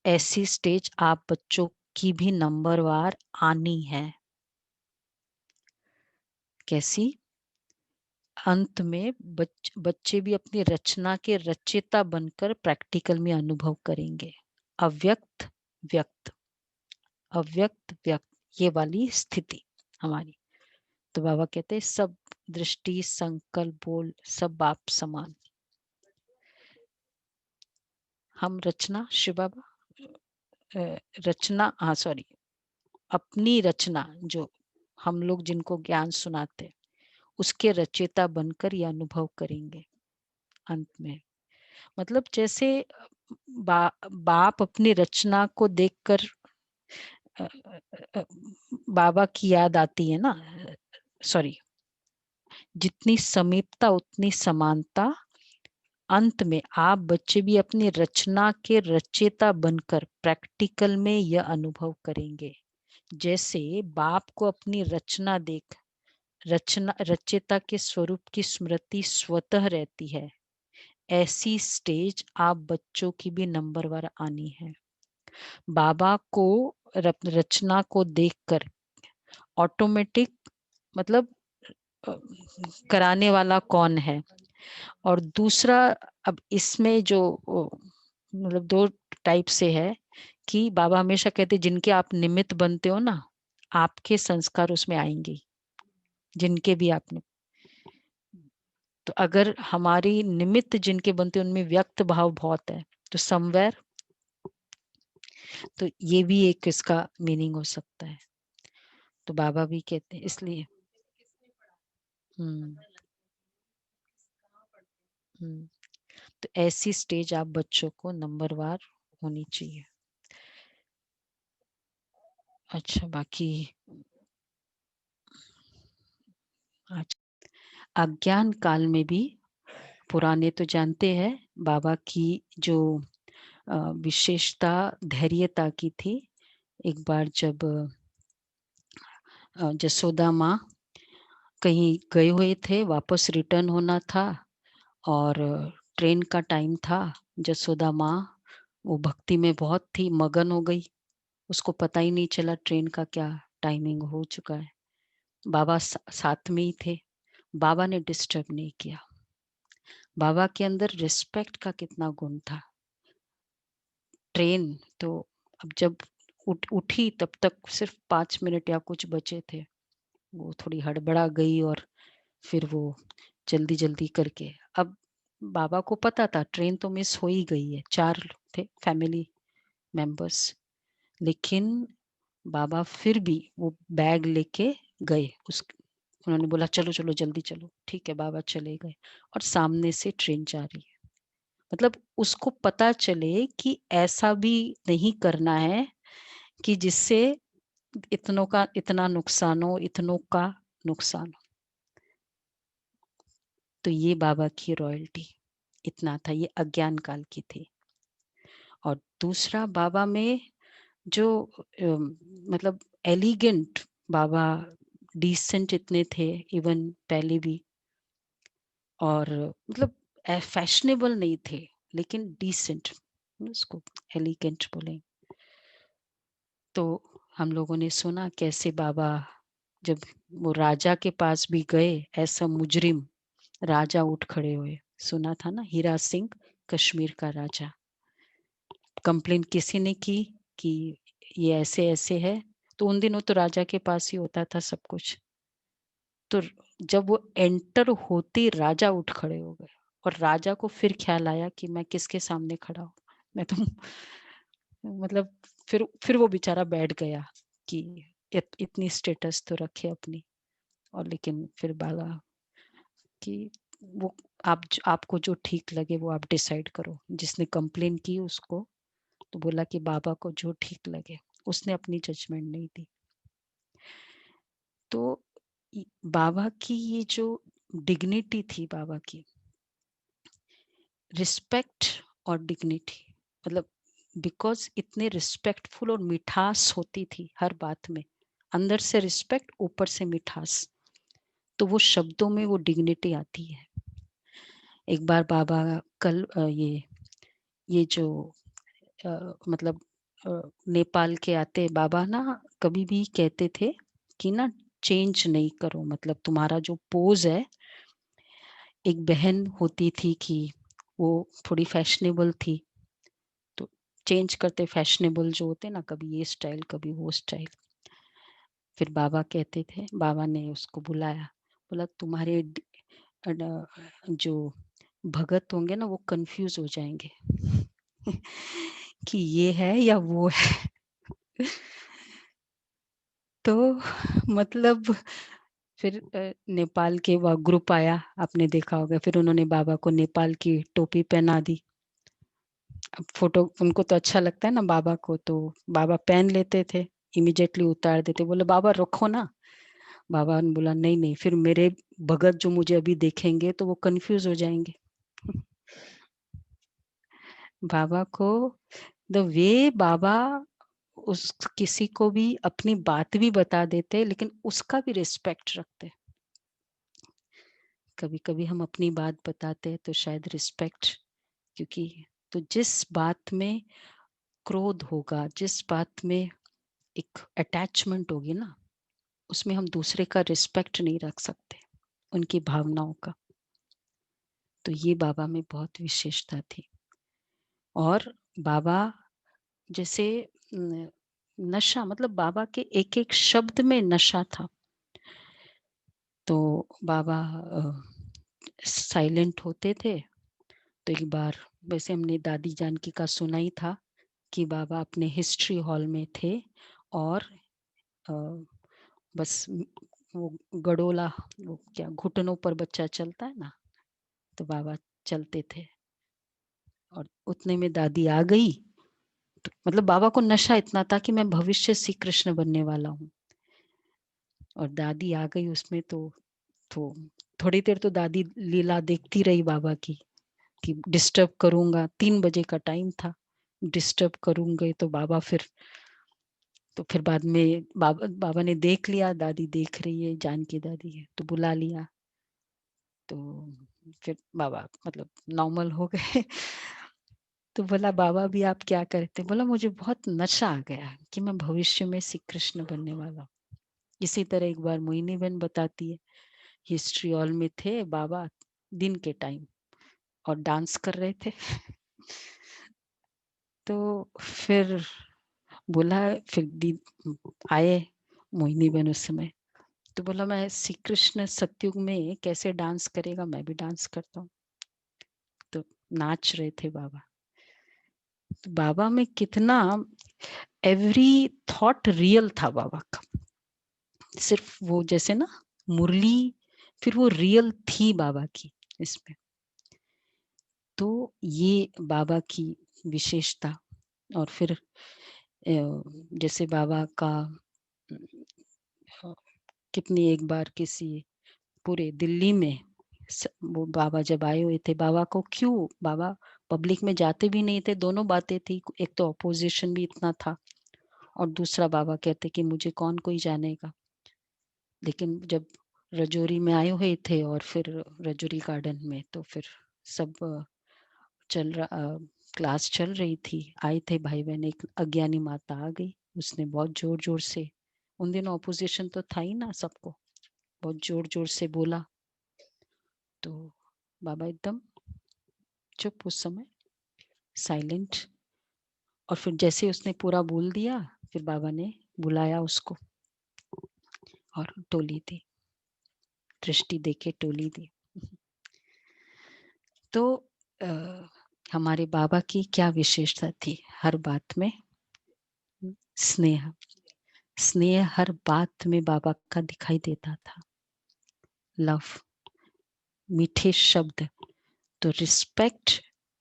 Speaker 1: ऐसी स्टेज आप बच्चों की भी नंबरवार आनी है। कैसी? अंत में बच्चे भी अपनी रचना के रचयिता बनकर प्रैक्टिकल में अनुभव करेंगे। अव्यक्त व्यक्त, अव्यक्त व्यक्त, ये वाली स्थिति हमारी। तो बाबा कहते हैं सब दृष्टि संकल्प बोल सब बाप समान। हम रचना शिव बाबा रचना, हाँ सॉरी, अपनी रचना जो हम लोग जिनको ज्ञान सुनाते उसके रचयिता बनकर यह अनुभव करेंगे अंत में। मतलब जैसे बाप अपनी रचना को देखकर बाबा की याद आती है ना, सॉरी, जितनी समीपता उतनी समानता। अंत में आप बच्चे भी अपनी रचना के रचयिता बनकर प्रैक्टिकल में यह अनुभव करेंगे। जैसे बाप को अपनी रचना देख रचना रचयिता के स्वरूप की स्मृति स्वतः रहती है, ऐसी स्टेज आप बच्चों की भी नंबरवार आनी है। बाबा को रचना को देखकर ऑटोमेटिक, मतलब कराने वाला कौन है। और दूसरा, अब इसमें जो मतलब दो टाइप से है कि बाबा हमेशा कहते जिनके आप निमित्त बनते हो ना, आपके संस्कार उसमें आएंगे, जिनके भी आपने। तो अगर हमारी निमित्त जिनके बनते उनमें व्यक्त भाव बहुत है, तो समवेयर, तो ये भी एक इसका मीनिंग हो सकता है। तो बाबा भी कहते हैं इसलिए। हम्म हम्म तो ऐसी स्टेज आप बच्चों को नंबरवार होनी चाहिए। अच्छा बाकी आज अज्ञान काल में भी पुराने तो जानते हैं बाबा की जो विशेषता धैर्यता की थी। एक बार जब जसोदा माँ कहीं गए हुए थे, वापस रिटर्न होना था और ट्रेन का टाइम था। जसोदा माँ वो भक्ति में बहुत थी, मगन हो गई, उसको पता ही नहीं चला ट्रेन का क्या टाइमिंग हो चुका है। बाबा साथ में ही थे, बाबा ने डिस्टर्ब नहीं किया। बाबा के अंदर रिस्पेक्ट का कितना गुण था। ट्रेन तो अब जब उठी तब तक सिर्फ 5 मिनट या कुछ बचे थे, वो थोड़ी हड़बड़ा गई और फिर वो जल्दी जल्दी करके, अब बाबा को पता था ट्रेन तो मिस हो ही गई है, 4 थे फैमिली मेंबर्स, लेकिन बाबा फिर भी वो बैग लेके गए। उस उन्होंने बोला चलो चलो जल्दी चलो, ठीक है, बाबा चले गए और सामने से ट्रेन जा रही है। मतलब उसको पता चले कि ऐसा भी नहीं करना है कि जिससे इतनों का इतना नुकसान हो, इतनों का नुकसान हो। तो ये बाबा की रॉयल्टी इतना था, ये अज्ञान काल की थी। और दूसरा बाबा में जो मतलब एलिगेंट बाबा, डिसेंट इतने थे इवन पहले भी, और मतलब फैशनेबल नहीं थे लेकिन डिसेंट, उसको एलिगेंट बोले। तो हम लोगों ने सुना कैसे बाबा जब वो राजा के पास भी गए, ऐसा मुजरिम राजा उठ खड़े हुए, सुना था ना, हीरा सिंह कश्मीर का राजा। कंप्लेन किसी ने की कि ये ऐसे ऐसे है, तो उन दिनों तो राजा के पास ही होता था सब कुछ। तो जब वो एंटर होते राजा उठ खड़े हो गए, और राजा को फिर ख्याल आया कि मैं किसके सामने खड़ा हूँ, मैं तो मतलब फिर वो बेचारा बैठ गया कि इतनी स्टेटस तो रखे अपनी। और लेकिन फिर बाबा कि वो आपको जो ठीक लगे वो आप डिसाइड करो। जिसने कंप्लेन की उसको तो बोला कि बाबा को जो ठीक लगे, उसने अपनी जजमेंट नहीं दी। तो बाबा की ये जो डिग्निटी थी, बाबा की रिस्पेक्ट और डिग्निटी, मतलब बिकॉज इतने रिस्पेक्टफुल और मिठास होती थी हर बात में, अंदर से रिस्पेक्ट ऊपर से मिठास, तो वो शब्दों में वो डिग्निटी आती है। एक बार बाबा कल ये जो मतलब नेपाल के आते बाबा ना कभी भी कहते थे कि ना चेंज नहीं करो, मतलब तुम्हारा जो पोज है, एक बहन होती थी कि वो थोड़ी फैशनेबल थी, तो चेंज करते, फैशनेबल जो होते ना, कभी ये स्टाइल कभी वो स्टाइल। फिर बाबा कहते थे, बाबा ने उसको बुलाया, बोला तुम्हारे जो भगत होंगे ना वो कंफ्यूज हो जाएंगे कि ये है या वो है तो मतलब फिर नेपाल के वह ग्रुप आया, आपने देखा होगा, फिर उन्होंने बाबा को नेपाल की टोपी पहना दी। अब फोटो उनको तो अच्छा लगता है ना बाबा को, तो बाबा पहन लेते थे, इमिडिएटली उतार देते, बोले बाबा रखो ना। बाबा ने बोला नहीं नहीं, फिर मेरे भगत जो मुझे अभी देखेंगे तो वो कंफ्यूज हो जाएंगे बाबा को द वे बाबा उस किसी को भी अपनी बात भी बता देते, लेकिन उसका भी रिस्पेक्ट रखते। कभी कभी हम अपनी बात बताते हैं तो शायद रिस्पेक्ट, क्योंकि तो जिस बात में क्रोध होगा, जिस बात में एक अटैचमेंट होगी ना, उसमें हम दूसरे का रिस्पेक्ट नहीं रख सकते, उनकी भावनाओं का। तो ये बाबा में बहुत विशेषता थी। और बाबा जैसे नशा, मतलब बाबा के एक एक शब्द में नशा था। तो बाबा साइलेंट होते थे, तो एक बार वैसे हमने दादी जानकी का सुना ही था कि बाबा अपने हिस्ट्री हॉल में थे और अ, बस वो गडोला, वो क्या घुटनों पर बच्चा चलता है ना, तो बाबा चलते थे, और उतने में दादी आ गई। तो मतलब बाबा को नशा इतना था कि मैं भविष्य श्री कृष्ण बनने वाला हूँ, और दादी आ गई उसमें। तो थोड़ी देर तो दादी लीला देखती रही बाबा की कि डिस्टर्ब करूंगा, 3 बजे का टाइम था, डिस्टर्ब करूंगे तो बाबा फिर बाद में बाबा ने देख लिया दादी देख रही है, जानकी दादी है, तो बुला लिया। तो फिर बाबा मतलब नॉर्मल हो गए तो बोला बाबा भी आप क्या करते? बोला मुझे बहुत नशा आ गया कि मैं भविष्य में श्री कृष्ण बनने वाला हूँ। इसी तरह एक बार मोहिनी बहन बताती है, हिस्ट्री हॉल में थे बाबा दिन के टाइम और डांस कर रहे थे। तो फिर बोला, फिर दी आए मोहिनी बहन उस समय, तो बोला मैं श्री कृष्ण सतयुग में कैसे डांस करेगा, मैं भी डांस करता हूँ। तो नाच रहे थे बाबा। तो बाबा में कितना एवरी थॉट रियल था बाबा का। सिर्फ वो जैसे ना मुरली, फिर वो रियल थी बाबा की इसमें। तो ये बाबा की विशेषता। और फिर जैसे बाबा का कितनी एक बार किसी पूरे दिल्ली में वो बाबा जब आए हुए थे, बाबा को क्यों, बाबा पब्लिक में जाते भी नहीं थे। दोनों बातें थी, एक तो अपोजिशन भी इतना था और दूसरा बाबा कहते कि मुझे कौन कोई जानेगा। लेकिन जब रजौरी में आए हुए थे और फिर रजौरी गार्डन में, तो फिर सब चल रहा, क्लास चल रही थी, आए थे भाई बहन, एक अज्ञानी माता आ गई, उसने बहुत जोर जोर से, उन दिनों अपोजिशन तो था ही ना सबको, बहुत जोर जोर से बोला। तो बाबा एकदम चुप उस समय, साइलेंट। और फिर जैसे उसने पूरा बोल दिया, फिर बाबा ने बुलाया उसको और टोली दी, दृष्टि देके टोली दी। तो हमारे बाबा की क्या विशेषता थी? हर बात में स्नेह, स्नेह हर बात में बाबा का दिखाई देता था। लव, मीठे शब्द, तो रिस्पेक्ट,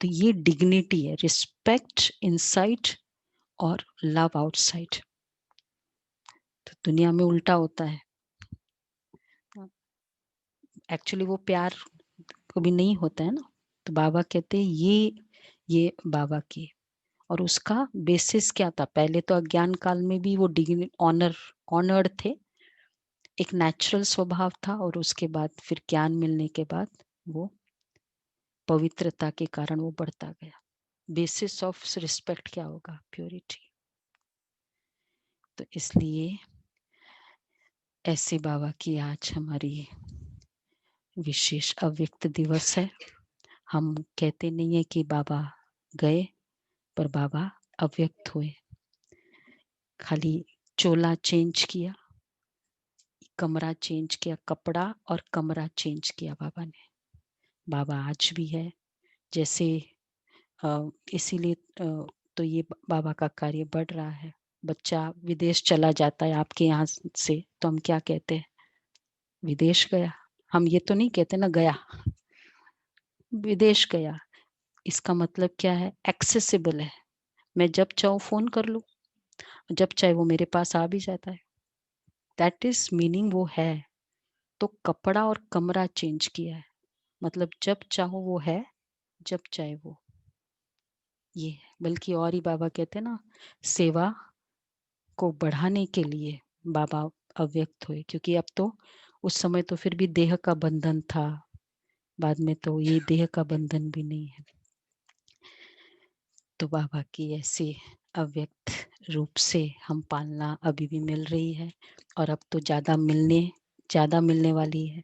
Speaker 1: तो ये डिग्निटी है, रिस्पेक्ट इनसाइड और लव आउटसाइड। तो दुनिया में उल्टा होता है, एक्चुअली वो प्यार कभी नहीं होता है ना। तो बाबा कहते हैं ये बाबा की। और उसका बेसिस क्या था? पहले तो अज्ञान काल में भी वो डिग्नी ऑनर्ड थे, एक नेचुरल स्वभाव था, और उसके बाद फिर ज्ञान मिलने के बाद वो पवित्रता के कारण वो बढ़ता गया। बेसिस ऑफ रिस्पेक्ट क्या होगा? प्योरिटी। तो इसलिए ऐसे बाबा की आज हमारी विशेष अव्यक्त दिवस है। हम कहते नहीं है कि बाबा गए, पर बाबा अव्यक्त हुए। खाली चोला चेंज किया, कमरा चेंज किया, कपड़ा और कमरा चेंज किया बाबा ने। बाबा आज भी है जैसे, इसीलिए तो ये बाबा का कार्य बढ़ रहा है। बच्चा विदेश चला जाता है आपके यहाँ से, तो हम क्या कहते हैं? विदेश गया। हम ये तो नहीं कहते ना गया, विदेश गया। इसका मतलब क्या है? एक्सेसिबल है, मैं जब चाहूँ फोन कर लूँ, जब चाहे वो मेरे पास आ भी जाता है। दैट इज मीनिंग वो है। तो कपड़ा और कमरा चेंज किया है, मतलब जब चाहो वो है, जब चाहे वो ये है। बल्कि और ही बाबा कहते हैं ना, सेवा को बढ़ाने के लिए बाबा अव्यक्त हुए, क्योंकि अब तो उस समय तो फिर भी देह का बंधन था, बाद में तो ये देह का बंधन भी नहीं है। तो बाबा की ऐसी अव्यक्त रूप से हम पालना अभी भी मिल रही है, और अब तो ज्यादा मिलने वाली है,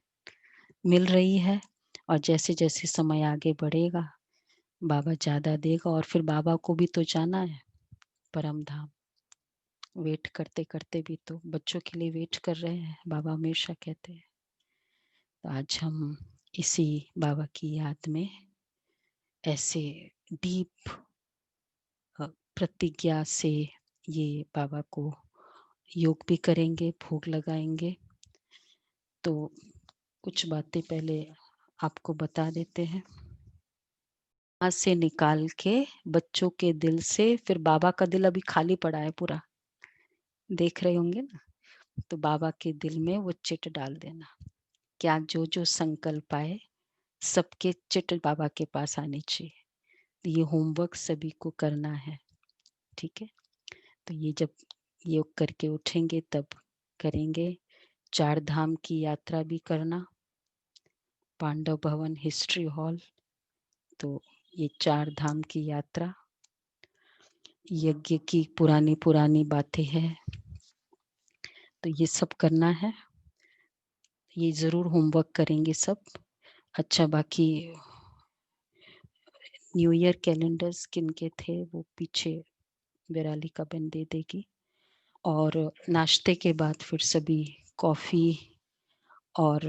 Speaker 1: मिल रही है। और जैसे जैसे समय आगे बढ़ेगा, बाबा ज्यादा देगा। और फिर बाबा को भी तो जाना है परम धाम। वेट करते करते भी तो बच्चों के लिए वेट कर रहे हैं, बाबा हमेशा कहते हैं। तो आज हम इसी बाबा की याद में ऐसे डीप प्रतिज्ञा से ये बाबा को योग भी करेंगे, भोग लगाएंगे। तो कुछ बातें पहले आपको बता देते हैं। आज से निकाल के बच्चों के दिल से, फिर बाबा का दिल अभी खाली पड़ा है पूरा, देख रहे होंगे ना। तो बाबा के दिल में वो चिट डाल देना, क्या जो जो संकल्प आए सबके चिट बाबा के पास आनी चाहिए। ये होमवर्क सभी को करना है, ठीक है। तो ये जब योग करके उठेंगे तब करेंगे। 4 धाम की यात्रा भी करना, पांडव भवन, हिस्ट्री हॉल, तो ये 4 धाम की यात्रा, यज्ञ की पुरानी बातें हैं, तो ये सब करना है। ये ज़रूर होमवर्क करेंगे सब। अच्छा, बाकी न्यू ईयर कैलेंडर्स किनके थे वो पीछे विरालिका बहन दे देगी। और नाश्ते के बाद फिर सभी कॉफ़ी और